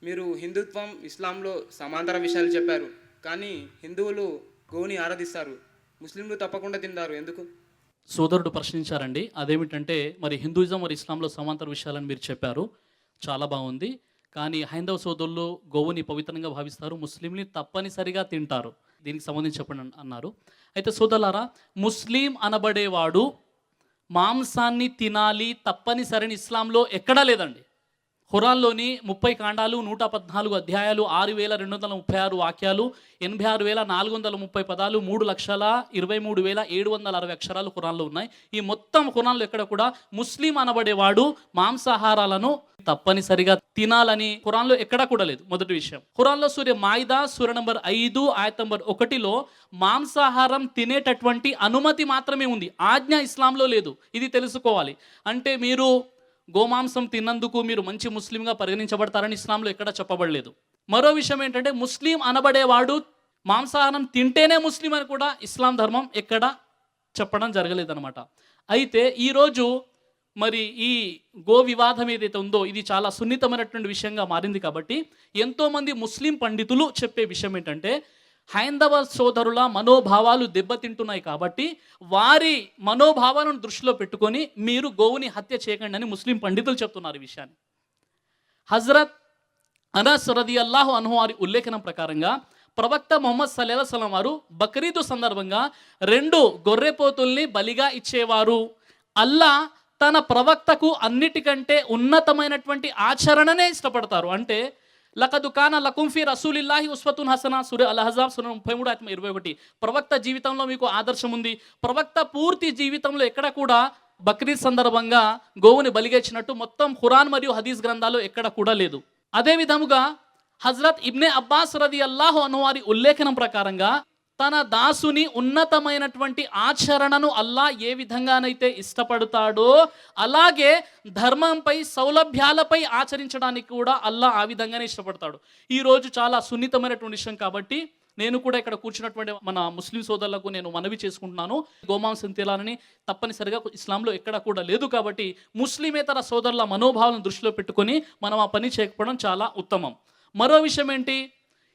మీరు హిందుత్వం, ఇస్లాంలో సమాంతర విషయాలు చెప్పారు. కానీ హిందువులు గోవుని ఆరాధిస్తారు. ముస్లింలు తప్పకుండా తింటారు. ఎందుకు? సోదరుడు ప్రశ్నించారండి. అదేమిటంటే మరి హిందూయిజం మరి ఇస్లాంలో సమాంతర విషయాలని మీరు చెప్పారు. చాలా బాగుంది. కానీ హైందవ సోదరులు గోవుని పవిత్రంగా భావిస్తారు. ముస్లింని తప్పనిసరిగా తింటారు. దీనికి సంబంధించి చెప్పండి అన్నారు. అయితే సోదరులారా, ముస్లిం అనబడేవాడు మాంసాన్ని తినాలి తప్పనిసరిని ఇస్లాంలో ఎక్కడా లేదండి. ఖురాన్లోని 30 కాండాలు, 114 అధ్యాయాలు, 6236 వాక్యాలు, 86,430 పదాలు, 3,23,760 అక్షరాలు ఖురాన్లో ఉన్నాయి. ఈ మొత్తం ఖురాన్లో ఎక్కడ కూడా ముస్లిం అనబడేవాడు మాంసాహారాలను తప్పనిసరిగా తినాలని ఖురాన్లో ఎక్కడా కూడా లేదు. మొదటి విషయం, ఖురాన్లో సూర్య మాయిదా సూర నంబర్ 5 ఆయత్ నంబర్ 1లో మాంసాహారం తినేటటువంటి అనుమతి మాత్రమే ఉంది. ఆజ్ఞ ఇస్లాంలో లేదు. ఇది తెలుసుకోవాలి. అంటే మీరు గోమాంసం తిన్నందుకు మీరు మంచి ముస్లింగా పరిగణించబడతారని ఇస్లాంలో ఎక్కడా చెప్పబడలేదు. మరో విషయం ఏంటంటే, ముస్లిం అనబడేవాడు మాంసాహారం తింటేనే ముస్లిం అని కూడా ఇస్లాం ధర్మం ఎక్కడా చెప్పడం జరగలేదన్నమాట. అయితే ఈరోజు మరి ఈ గో వివాదం ఏదైతే ఉందో ఇది చాలా సున్నితమైనటువంటి విషయంగా మారింది. కాబట్టి ఎంతోమంది ముస్లిం పండితులు చెప్పే విషయం ఏంటంటే, హైందవ సోదరుల మనోభావాలు దెబ్బతింటున్నాయి కాబట్టి వారి మనోభావాలను దృష్టిలో పెట్టుకొని మీరు గోవుని హత్య చేయకండి అని ముస్లిం పండితులు చెప్తున్నారు ఈ విషయాన్ని. హజరత్ అనస్ రదియల్లాహు అన్హు వారి ఉల్లేఖనం ప్రకారంగా ప్రవక్త ముహమ్మద్ సల్లల్లాహు అలైహి వసల్లం వారు బక్రీదు సందర్భంగా 2 గొర్రెపోతుల్ని బలిగా ఇచ్చేవారు. అల్లా తన ప్రవక్తకు అన్నిటికంటే ఉన్నతమైనటువంటి ఆచరణనే ఇష్టపడతారు. అంటే లకదు కాన లకుం ఫీ రసూలిల్లాహి ఉస్వతున్ హసనా సూర అల్ అహ్జాబ్ సూర 33 ఆయత్ 21. ప్రవక్త జీవితంలో మీకు ఆదర్శం ఉంది. ప్రవక్త పూర్తి జీవితంలో ఎక్కడ కూడా బక్రీద్ సందర్భంగా గోవుని బలిగేచ్చినట్టు మొత్తం ఖురాన్ మరియు హదీస్ గ్రంథాలు ఎక్కడ కూడా లేదు. అదే విధముగా హజరత్ ఇబ్నే అబ్బాస్ రదియల్లాహు అన్హు వారి ఉల్లేఖనం ప్రకారంగా తన దాసుని ఉన్నతమైనటువంటి ఆచరణను అల్లా ఏ విధంగానైతే ఇష్టపడతాడో అలాగే ధర్మంపై సౌలభ్యాలపై ఆచరించడానికి కూడా అల్లా ఆ విధంగానే ఇష్టపడతాడు. ఈరోజు చాలా సున్నితమైనటువంటి విషయం కాబట్టి నేను కూడా ఇక్కడ కూర్చున్నటువంటి మన ముస్లిం సోదరులకు నేను మనవి చేసుకుంటున్నాను. గోమాంసం తినాలని తప్పనిసరిగా ఇస్లాంలో ఎక్కడ కూడా లేదు. కాబట్టి ముస్లిమేతర సోదరుల మనోభావాలను దృష్టిలో పెట్టుకొని మనం ఆ పని చేయకపోవడం చాలా ఉత్తమం. మరో విషయం ఏంటి,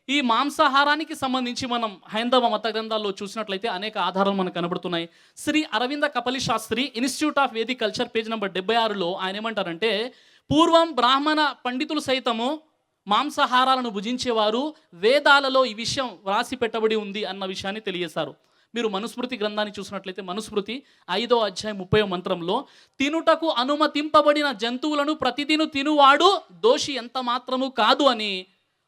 ఈ మాంసాహారానికి సంబంధించి మనం హైందవ మత గ్రంథాల్లో చూసినట్లయితే అనేక ఆధారాలు మనకు కనబడుతున్నాయి. Shri Aravinda Kapali Shastri Institute of Vedic Culture page number 76లో ఆయన ఏమంటారంటే, పూర్వం బ్రాహ్మణ పండితులు సైతము మాంసాహారాలను భుజించేవారు, వేదాలలో ఈ విషయం వ్రాసి పెట్టబడి ఉంది అన్న విషయాన్ని తెలియజేశారు. మీరు మనుస్మృతి గ్రంథాన్ని చూసినట్లయితే మనుస్మృతి 5వ అధ్యాయం 30వ మంత్రంలో తినుటకు అనుమతింపబడిన జంతువులను ప్రతిదిను తినువాడు దోషి ఎంత మాత్రము కాదు అని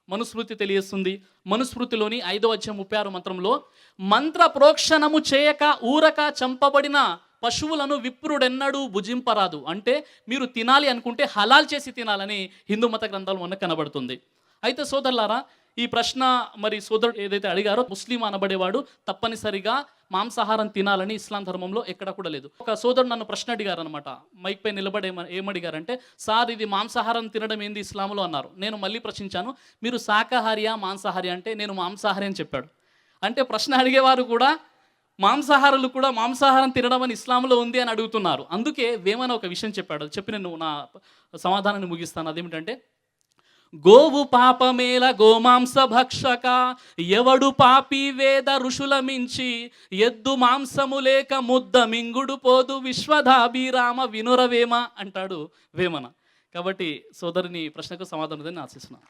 మనుస్మృతి తెలియజేస్తుంది. మనుస్మృతిలోని 5వ అధ్యాయం 36 మంత్రంలో మంత్ర ప్రోక్షణము చేయక ఊరక చంపబడిన పశువులను విప్రుడెన్నడూ భుజింపరాదు. అంటే మీరు తినాలి అనుకుంటే హలాల్ చేసి తినాలని హిందూ మత గ్రంథాలు మనకు కనబడుతుంది. అయితే సోదరులారా, ఈ ప్రశ్న మరి సోదరుడు ఏదైతే అడిగారో ముస్లిం అనబడేవాడు తప్పనిసరిగా మాంసాహారం తినాలని ఇస్లాం ధర్మంలో ఎక్కడ కూడా లేదు. ఒక సోదరుడు నన్ను ప్రశ్న అడిగారు అనమాట. మైక్ పై నిలబడి ఏమడిగారంటే, సార్ ఇది మాంసాహారం తినడం ఏంది ఇస్లాంలో అన్నారు. నేను మళ్ళీ ప్రశ్నించాను, మీరు శాకాహారియా మాంసాహారి అంటే నేను మాంసాహారి అని చెప్పాడు. అంటే ప్రశ్న అడిగేవారు కూడా మాంసాహారులు కూడా మాంసాహారం తినడం అని ఇస్లాంలో ఉంది అని అడుగుతున్నారు. అందుకే వేమన ఒక విషయం చెప్పాడు. అది చెప్పి నేను నా సమాధానాన్ని ముగిస్తాను. అదేమిటంటే, గోవు పాపమేల గోమాంస భక్షక ఎవడు పాపి వేద ఋషుల మించి ఎద్దు మాంసము లేక ముద్ద మింగుడు పోదు విశ్వధాభిరామ వినురవేమ అంటాడు వేమన. కాబట్టి సోదరుని ప్రశ్నకు సమాధానం ఆశిస్తున్నాను.